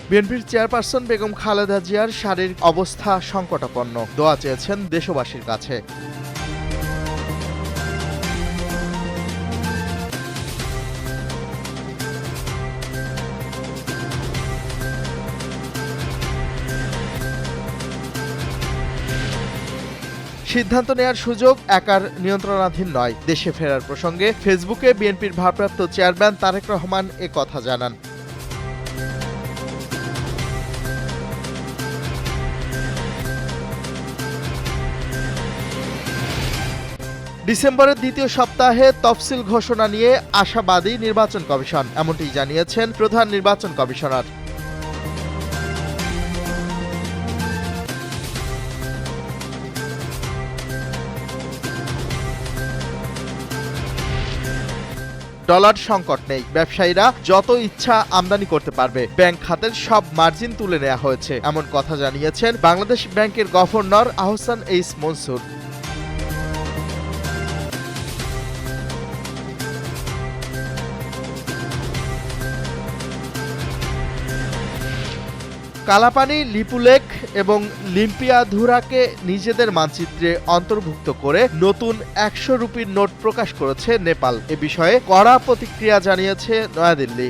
বিএনপির চেয়ারপারসন বেগম খালেদা জিয়ার শারীরিক অবস্থা সংকটাপন্ন, দোয়া চেয়েছেন দেশবাসীর কাছে। সিদ্ধান্ত নেয়ার সুযোগ একার নিয়ন্ত্রণাধীন নয়। দেশে ফেরার প্রসঙ্গে ফেসবুকে বিএনপির ভারপ্রাপ্ত চেয়ারম্যান তারেক রহমান এ কথা জানান। ডিসেম্বরের দ্বিতীয় সপ্তাহে তফসিল ঘোষণা নিয়ে আশাবাদী নির্বাচন কমিশন, এমনটি জানিয়েছেন প্রধান নির্বাচন কমিশনার। ডলার সংকট নেই, ব্যবসায়ীরা যত ইচ্ছা আমদানি করতে পারবে, ব্যাংক খাতের সব মার্জিন তুলে নেওয়া হয়েছে, এমন কথা জানিয়েছেন বাংলাদেশ ব্যাংকের গভর্নর আহসান এইস মনসুর। কালাপানি, লিপুলেখ এবং লিম্পিয়াধুরাকে নিজেদের মানচিত্রে অন্তর্ভুক্ত করে নতুন ১০০ রুপির নোট প্রকাশ করেছে নেপাল। এ বিষয়ে কড়া প্রতিক্রিয়া জানিয়েছে নয়াদিল্লি।